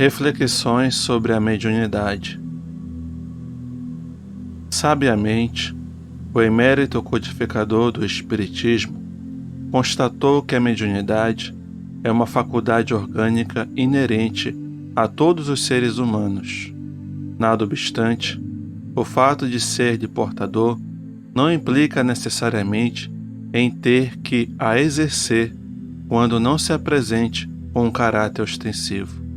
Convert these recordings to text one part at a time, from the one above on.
Reflexões sobre a mediunidade. Sabiamente, o emérito codificador do Espiritismo constatou que a mediunidade é uma faculdade orgânica inerente a todos os seres humanos. Nada obstante, o fato de ser de portador não implica necessariamente em ter que a exercer quando não se apresente com um caráter ostensivo.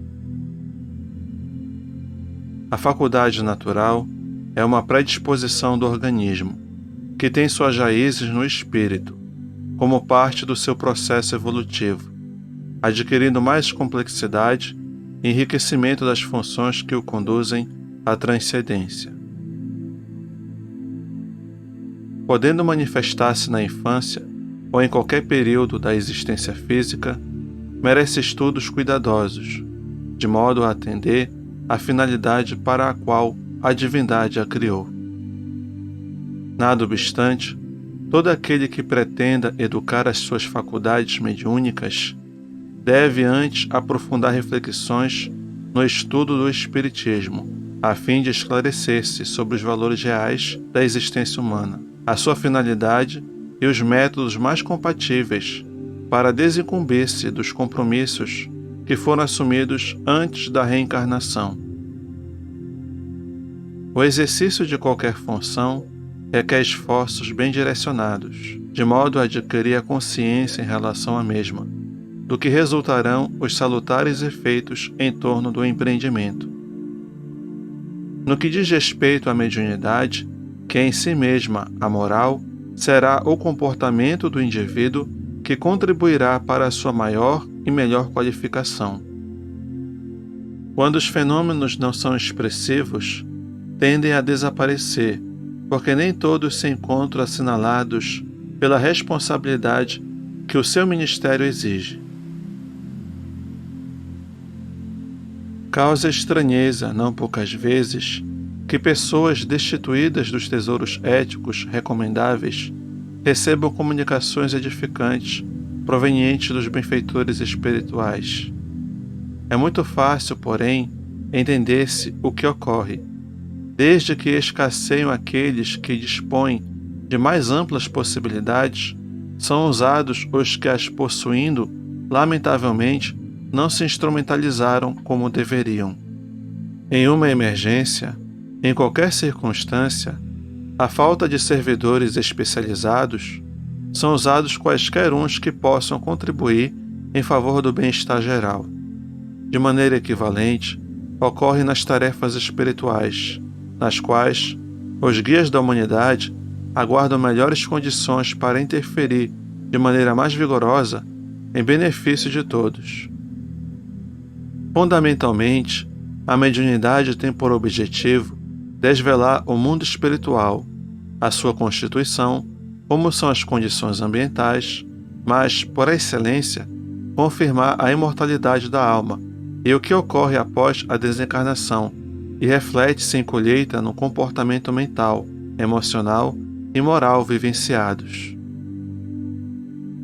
A faculdade natural é uma predisposição do organismo, que tem suas raízes no espírito, como parte do seu processo evolutivo, adquirindo mais complexidade e enriquecimento das funções que o conduzem à transcendência. Podendo manifestar-se na infância ou em qualquer período da existência física, merece estudos cuidadosos, de modo a atender à finalidade para a qual a divindade a criou. Nada obstante, todo aquele que pretenda educar as suas faculdades mediúnicas deve antes aprofundar reflexões no estudo do Espiritismo, a fim de esclarecer-se sobre os valores reais da existência humana, a sua finalidade e os métodos mais compatíveis para desincumbir-se dos compromissos que foram assumidos antes da reencarnação. O exercício de qualquer função requer esforços bem direcionados, de modo a adquirir a consciência em relação à mesma, do que resultarão os salutares efeitos em torno do empreendimento. No que diz respeito à mediunidade, que é em si mesma a moral, será o comportamento do indivíduo que contribuirá para a sua maior e melhor qualificação. Quando os fenômenos não são expressivos, tendem a desaparecer, porque nem todos se encontram assinalados pela responsabilidade que o seu ministério exige. Causa estranheza, não poucas vezes, que pessoas destituídas dos tesouros éticos recomendáveis recebam comunicações edificantes provenientes dos benfeitores espirituais. É muito fácil, porém, entender-se o que ocorre, desde que escasseiam aqueles que dispõem de mais amplas possibilidades, são usados os que as possuindo, lamentavelmente, não se instrumentalizaram como deveriam. Em uma emergência, em qualquer circunstância, a falta de servidores especializados são usados quaisquer uns que possam contribuir em favor do bem-estar geral. De maneira equivalente, ocorre nas tarefas espirituais, nas quais os guias da humanidade aguardam melhores condições para interferir de maneira mais vigorosa em benefício de todos. Fundamentalmente, a mediunidade tem por objetivo desvelar o mundo espiritual, a sua constituição, como são as condições ambientais, mas, por excelência, confirmar a imortalidade da alma e o que ocorre após a desencarnação e reflete-se em colheita no comportamento mental, emocional e moral vivenciados.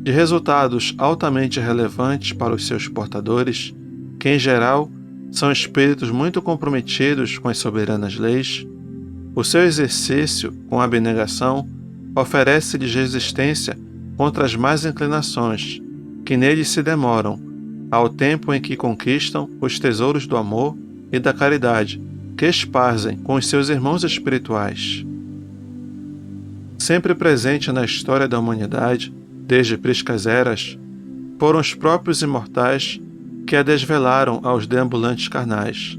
De resultados altamente relevantes para os seus portadores, que em geral são espíritos muito comprometidos com as soberanas leis, o seu exercício com abnegação oferece-lhes resistência contra as más inclinações que neles se demoram, ao tempo em que conquistam os tesouros do amor e da caridade que esparzem com os seus irmãos espirituais. Sempre presente na história da humanidade, desde priscas eras, foram os próprios imortais que a desvelaram aos deambulantes carnais,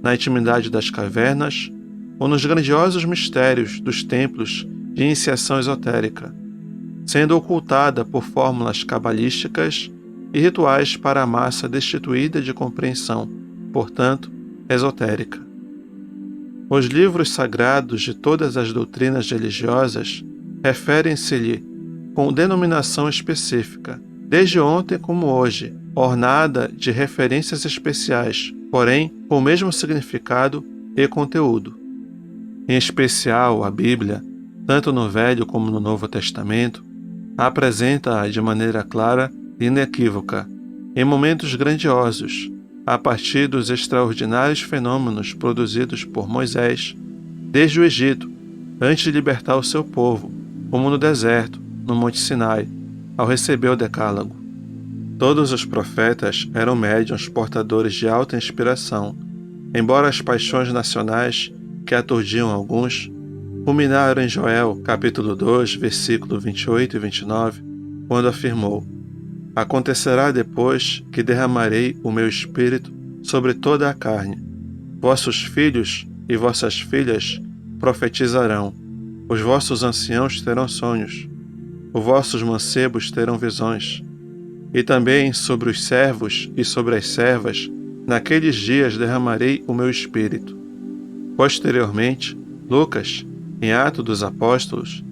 na intimidade das cavernas ou nos grandiosos mistérios dos templos de iniciação esotérica, sendo ocultada por fórmulas cabalísticas e rituais para a massa destituída de compreensão, portanto, esotérica. Os livros sagrados de todas as doutrinas religiosas referem-se-lhe com denominação específica, desde ontem como hoje, ornada de referências especiais, porém com o mesmo significado e conteúdo. Em especial, a Bíblia, tanto no Velho como no Novo Testamento, apresenta-a de maneira clara e inequívoca, em momentos grandiosos, a partir dos extraordinários fenômenos produzidos por Moisés desde o Egito, antes de libertar o seu povo, como no deserto, no Monte Sinai, ao receber o Decálogo. Todos os profetas eram médiuns portadores de alta inspiração, embora as paixões nacionais, que aturdiam alguns, culminaram em Joel, capítulo 2, versículo 28 e 29, quando afirmou: Acontecerá depois que derramarei o meu espírito sobre toda a carne. Vossos filhos e vossas filhas profetizarão, os vossos anciãos terão sonhos, os vossos mancebos terão visões. E também sobre os servos e sobre as servas, naqueles dias derramarei o meu espírito. Posteriormente, Lucas, em Atos dos Apóstolos,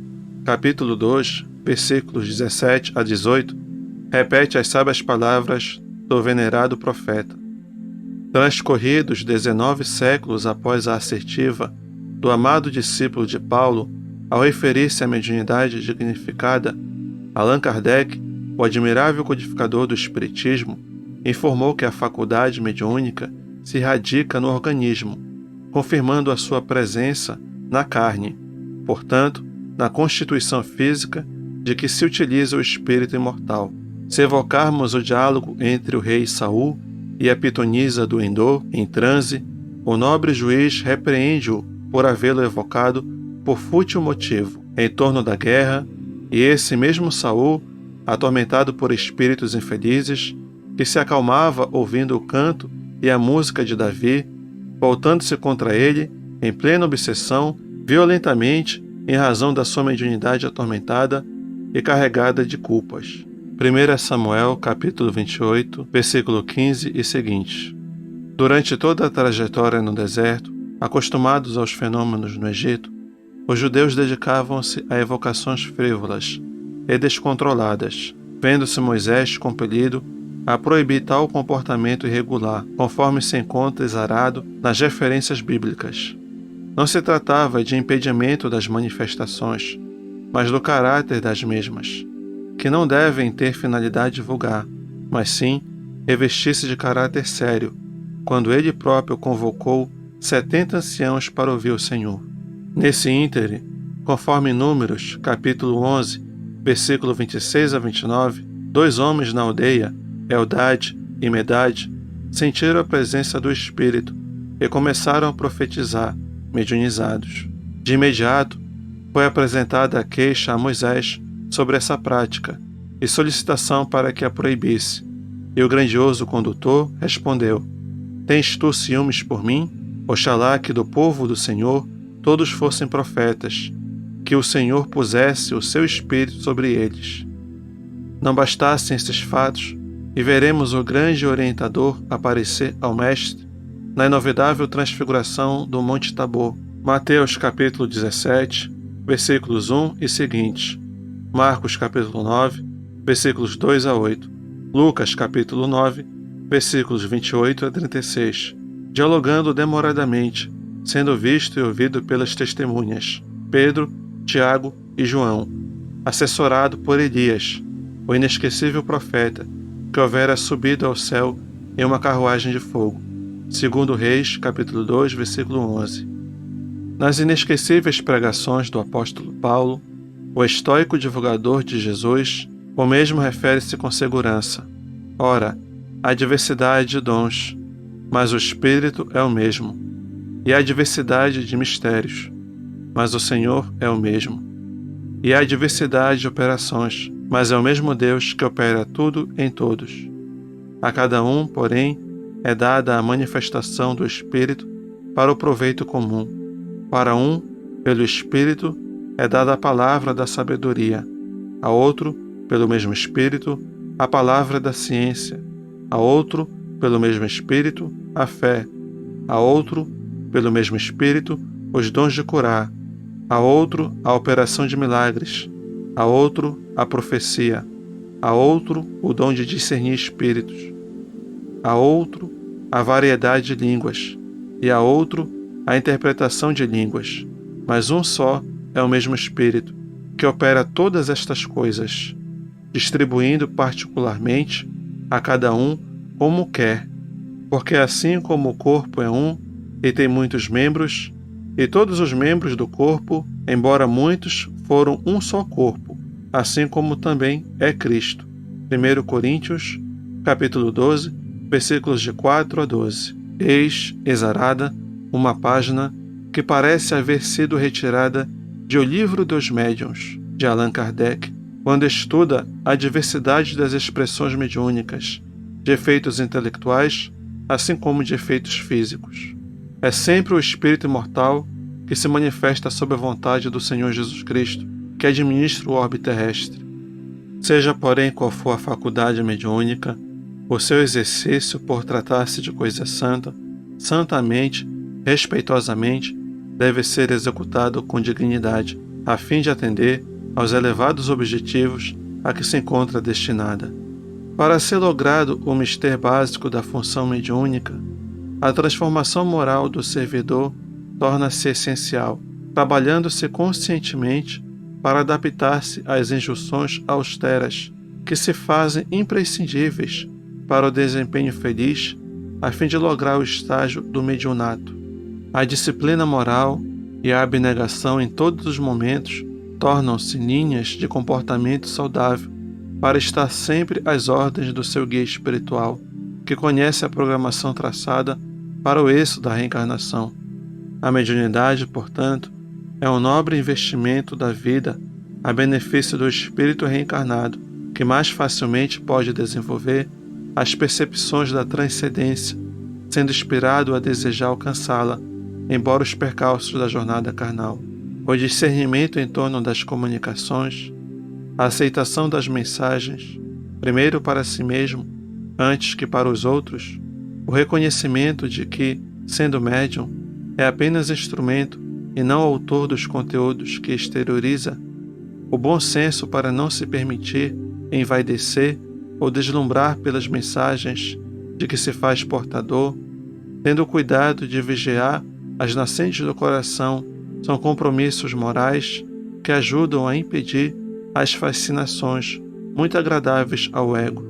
capítulo 2, versículos 17 a 18, repete as sábias palavras do venerado profeta. Transcorridos 19 séculos após a assertiva do amado discípulo de Paulo ao referir-se à mediunidade dignificada, Allan Kardec, o admirável codificador do Espiritismo, informou que a faculdade mediúnica se radica no organismo, confirmando a sua presença na carne, portanto, na constituição física de que se utiliza o espírito imortal. Se evocarmos o diálogo entre o rei Saul e a pitonisa do Endor, em transe, o nobre juiz repreende-o por havê-lo evocado por fútil motivo, em torno da guerra, e esse mesmo Saul, atormentado por espíritos infelizes, que se acalmava ouvindo o canto e a música de Davi, voltando-se contra ele, em plena obsessão, violentamente, em razão da sua mediunidade atormentada e carregada de culpas. 1 Samuel, capítulo 28, versículo 15 e seguintes. Durante toda a trajetória no deserto, acostumados aos fenômenos no Egito, os judeus dedicavam-se a evocações frívolas e descontroladas, vendo-se Moisés compelido a proibir tal comportamento irregular, conforme se encontra exarado nas referências bíblicas. Não se tratava de impedimento das manifestações, mas do caráter das mesmas, que não devem ter finalidade vulgar, mas sim revestir-se de caráter sério, quando ele próprio convocou 70 anciãos para ouvir o Senhor. Nesse íntere, conforme Números, capítulo 11, versículo 26 a 29, 2 homens na aldeia, Eldade e Medade, sentiram a presença do Espírito e começaram a profetizar, mediunizados. De imediato, foi apresentada a queixa a Moisés sobre essa prática e solicitação para que a proibisse. E o grandioso condutor respondeu: Tens tu ciúmes por mim? Oxalá que do povo do Senhor todos fossem profetas, que o Senhor pusesse o seu Espírito sobre eles. Não bastassem esses fatos, e veremos o grande orientador aparecer ao Mestre na inovidável transfiguração do Monte Tabor. Mateus capítulo 17, versículos 1 e seguintes. Marcos capítulo 9, versículos 2 a 8. Lucas capítulo 9, versículos 28 a 36. Dialogando demoradamente, sendo visto e ouvido pelas testemunhas, Pedro, Tiago e João, assessorado por Elias, o inesquecível profeta, que houvera subido ao céu em uma carruagem de fogo. Segundo Reis, capítulo 2, versículo 11. Nas inesquecíveis pregações do apóstolo Paulo, o estoico divulgador de Jesus, o mesmo refere-se com segurança: Ora, há diversidade de dons, mas o Espírito é o mesmo, e há diversidade de mistérios, mas o Senhor é o mesmo. E há diversidade de operações, mas é o mesmo Deus que opera tudo em todos. A cada um, porém, é dada a manifestação do Espírito para o proveito comum. Para um, pelo Espírito, é dada a palavra da sabedoria, a outro, pelo mesmo Espírito, a palavra da ciência, a outro, pelo mesmo Espírito, a fé, a outro, pelo mesmo Espírito, os dons de curar, a outro, a operação de milagres, a outro, a profecia, a outro, o dom de discernir espíritos, a outro, a variedade de línguas, e a outro, a interpretação de línguas. Mas um só é o mesmo Espírito, que opera todas estas coisas, distribuindo particularmente a cada um como quer, Porque assim como o corpo é um e tem muitos membros, e todos os membros do corpo, embora muitos, foram um só corpo, assim como também é Cristo. 1 Coríntios, capítulo 12, versículos de 4 a 12. Eis, exarada, uma página que parece haver sido retirada de O Livro dos Médiuns, de Allan Kardec, quando estuda a diversidade das expressões mediúnicas, de efeitos intelectuais, assim como de efeitos físicos. É sempre o espírito imortal que se manifesta sob a vontade do Senhor Jesus Cristo, que administra o orbe terrestre. Seja, porém, qual for a faculdade mediúnica, o seu exercício, por tratar-se de coisa santa, santamente, respeitosamente, deve ser executado com dignidade, a fim de atender aos elevados objetivos a que se encontra destinada. Para ser logrado o mistério básico da função mediúnica, a transformação moral do servidor torna-se essencial, trabalhando-se conscientemente para adaptar-se às injunções austeras que se fazem imprescindíveis para o desempenho feliz, a fim de lograr o estágio do mediunato. A disciplina moral e a abnegação em todos os momentos tornam-se linhas de comportamento saudável para estar sempre às ordens do seu guia espiritual, que conhece a programação traçada para o êxito da reencarnação. A mediunidade, portanto, é um nobre investimento da vida a benefício do espírito reencarnado, que mais facilmente pode desenvolver as percepções da transcendência, sendo inspirado a desejar alcançá-la, embora os percalços da jornada carnal. O discernimento em torno das comunicações, a aceitação das mensagens, primeiro para si mesmo, antes que para os outros, o reconhecimento de que, sendo médium, é apenas instrumento e não autor dos conteúdos que exterioriza, o bom senso para não se permitir envaidecer ou deslumbrar pelas mensagens de que se faz portador, tendo o cuidado de vigiar as nascentes do coração, são compromissos morais que ajudam a impedir as fascinações muito agradáveis ao ego.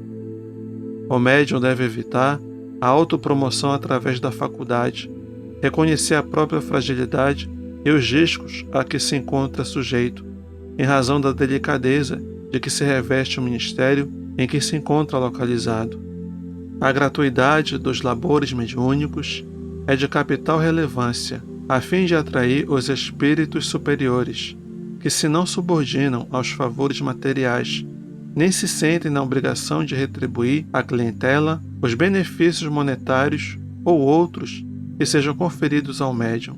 O médium deve evitar a autopromoção através da faculdade, reconhecer a própria fragilidade e os riscos a que se encontra sujeito, em razão da delicadeza de que se reveste o ministério em que se encontra localizado. A gratuidade dos labores mediúnicos é de capital relevância, a fim de atrair os espíritos superiores, que se não subordinam aos favores materiais, nem se sentem na obrigação de retribuir à clientela os benefícios monetários ou outros que sejam conferidos ao médium.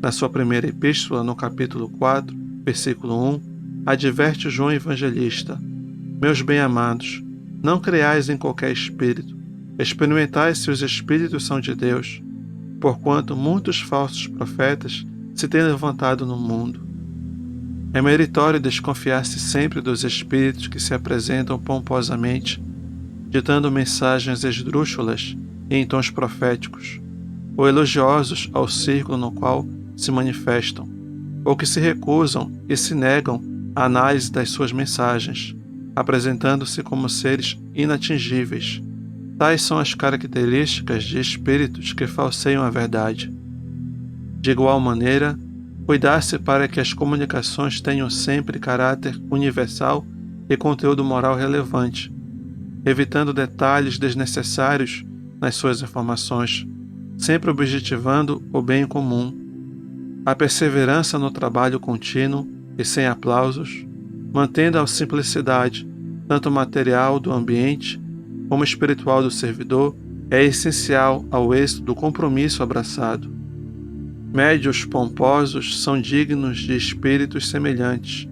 Na sua primeira epístola, no capítulo 4, versículo 1, adverte João Evangelista: Meus bem-amados, não creais em qualquer espírito, experimentai se os espíritos são de Deus, porquanto muitos falsos profetas se têm levantado no mundo. É meritório desconfiar-se sempre dos espíritos que se apresentam pomposamente, ditando mensagens esdrúxulas e em tons proféticos, ou elogiosos ao círculo no qual se manifestam, ou que se recusam e se negam à análise das suas mensagens, apresentando-se como seres inatingíveis. Tais são as características de espíritos que falseiam a verdade. De igual maneira, cuidar-se para que as comunicações tenham sempre caráter universal e conteúdo moral relevante, evitando detalhes desnecessários nas suas informações, sempre objetivando o bem comum. A perseverança no trabalho contínuo e sem aplausos, mantendo a simplicidade, tanto material do ambiente como espiritual do servidor, é essencial ao êxito do compromisso abraçado. Médios pomposos são dignos de espíritos semelhantes,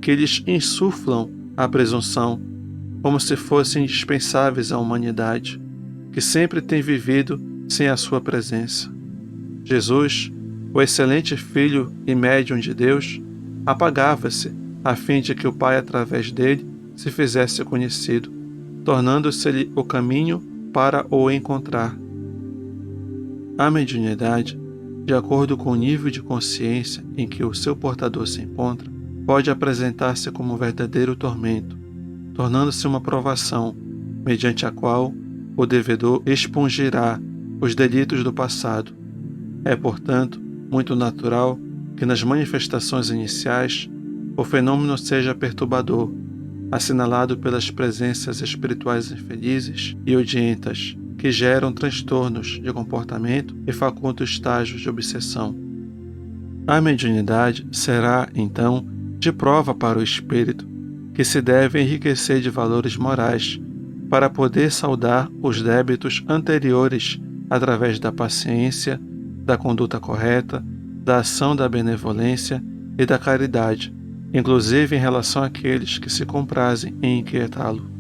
que lhes insuflam a presunção, como se fossem indispensáveis à humanidade, que sempre tem vivido sem a sua presença. Jesus, o excelente Filho e médium de Deus, apagava-se a fim de que o Pai, através dele, se fizesse conhecido, tornando-se-lhe o caminho para o encontrar. A mediunidade, de acordo com o nível de consciência em que o seu portador se encontra, pode apresentar-se como um verdadeiro tormento, tornando-se uma provação, mediante a qual o devedor expungirá os delitos do passado. É, portanto, muito natural que nas manifestações iniciais o fenômeno seja perturbador, assinalado pelas presenças espirituais infelizes e odientas que geram transtornos de comportamento e facultam estágios de obsessão. A mediunidade será, então, de prova para o espírito, que se deve enriquecer de valores morais para poder saldar os débitos anteriores através da paciência, da conduta correta, da ação da benevolência e da caridade, inclusive em relação àqueles que se comprazem em inquietá-lo.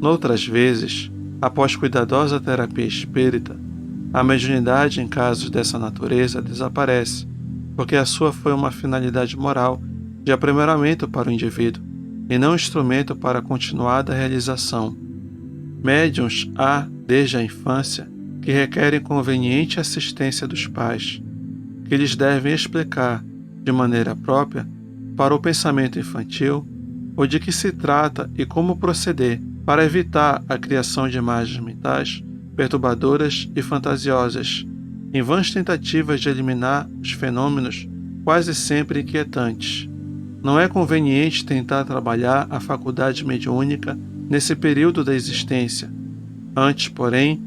Noutras vezes, após cuidadosa terapia espírita, a mediunidade em casos dessa natureza desaparece, porque a sua foi uma finalidade moral de aprimoramento para o indivíduo, e não instrumento para a continuada realização. Médiuns há, desde a infância, que requerem conveniente assistência dos pais, que lhes devem explicar, de maneira própria, para o pensamento infantil, o de que se trata e como proceder para evitar a criação de imagens mentais perturbadoras e fantasiosas, em vãs tentativas de eliminar os fenômenos quase sempre inquietantes. Não é conveniente tentar trabalhar a faculdade mediúnica nesse período da existência. Antes, porém,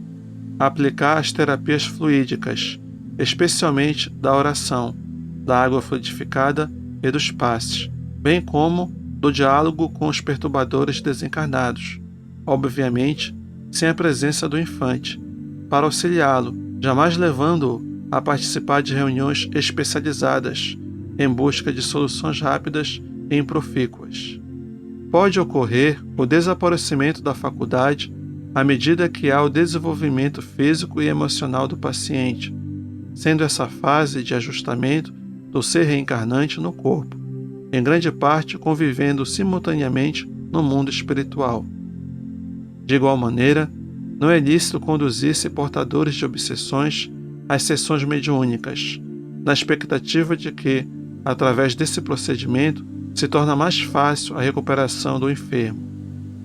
aplicar as terapias fluídicas, especialmente da oração, da água fluidificada e dos passes, bem como do diálogo com os perturbadores desencarnados, obviamente sem a presença do infante, para auxiliá-lo, jamais levando-o a participar de reuniões especializadas em busca de soluções rápidas e improfícuas. Pode ocorrer o desaparecimento da faculdade à medida que há o desenvolvimento físico e emocional do paciente, sendo essa fase de ajustamento do ser reencarnante no corpo, em grande parte convivendo simultaneamente no mundo espiritual. De igual maneira, não é lícito conduzir-se portadores de obsessões às sessões mediúnicas, na expectativa de que, através desse procedimento, se torna mais fácil a recuperação do enfermo.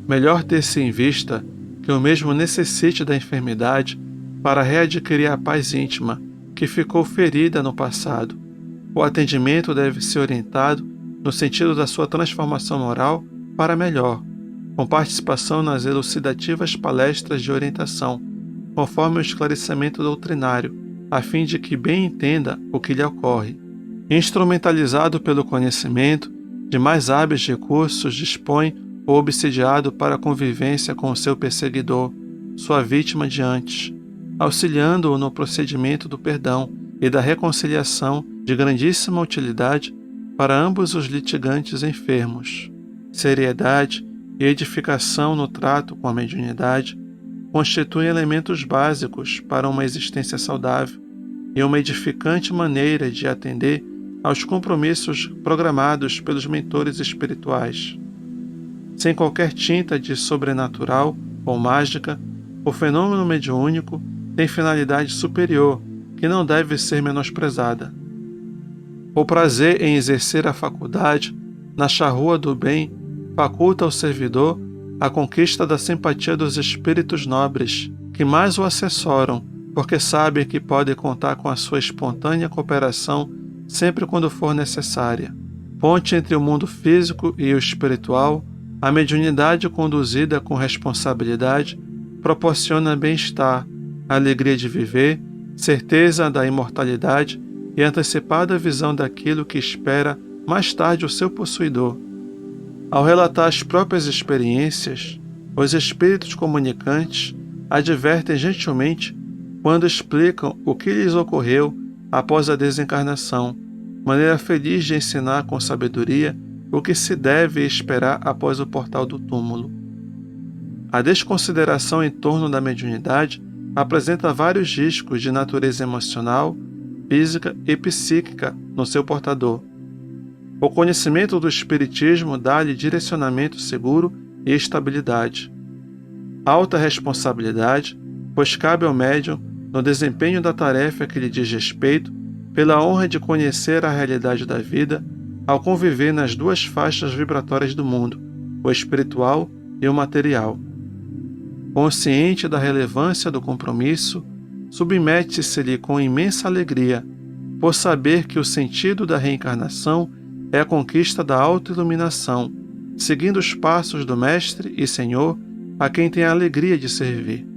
Melhor ter-se em vista que o mesmo necessite da enfermidade para readquirir a paz íntima que ficou ferida no passado. O atendimento deve ser orientado no sentido da sua transformação moral para melhor, com participação nas elucidativas palestras de orientação, conforme o esclarecimento doutrinário, a fim de que bem entenda o que lhe ocorre. Instrumentalizado pelo conhecimento, de mais hábeis recursos dispõe o obsidiado para a convivência com o seu perseguidor, sua vítima de antes, auxiliando-o no procedimento do perdão e da reconciliação de grandíssima utilidade para ambos os litigantes enfermos. Seriedade e edificação no trato com a mediunidade constituem elementos básicos para uma existência saudável e uma edificante maneira de atender aos compromissos programados pelos mentores espirituais. Sem qualquer tinta de sobrenatural ou mágica, o fenômeno mediúnico tem finalidade superior que não deve ser menosprezada. O prazer em exercer a faculdade na charrua do bem faculta ao servidor a conquista da simpatia dos espíritos nobres, que mais o assessoram, porque sabem que podem contar com a sua espontânea cooperação sempre quando for necessária. Ponte entre o mundo físico e o espiritual, a mediunidade conduzida com responsabilidade proporciona bem-estar, alegria de viver, certeza da imortalidade e antecipada visão daquilo que espera mais tarde o seu possuidor. Ao relatar as próprias experiências, os espíritos comunicantes advertem gentilmente quando explicam o que lhes ocorreu após a desencarnação, maneira feliz de ensinar com sabedoria o que se deve esperar após o portal do túmulo. A desconsideração em torno da mediunidade apresenta vários riscos de natureza emocional, física e psíquica no seu portador. O conhecimento do Espiritismo dá-lhe direcionamento seguro e estabilidade. Alta responsabilidade, pois cabe ao médium, no desempenho da tarefa que lhe diz respeito, pela honra de conhecer a realidade da vida, ao conviver nas duas faixas vibratórias do mundo, o espiritual e o material. Consciente da relevância do compromisso, submete-se-lhe com imensa alegria, por saber que o sentido da reencarnação é a conquista da autoiluminação, seguindo os passos do Mestre e Senhor, a quem tem a alegria de servir.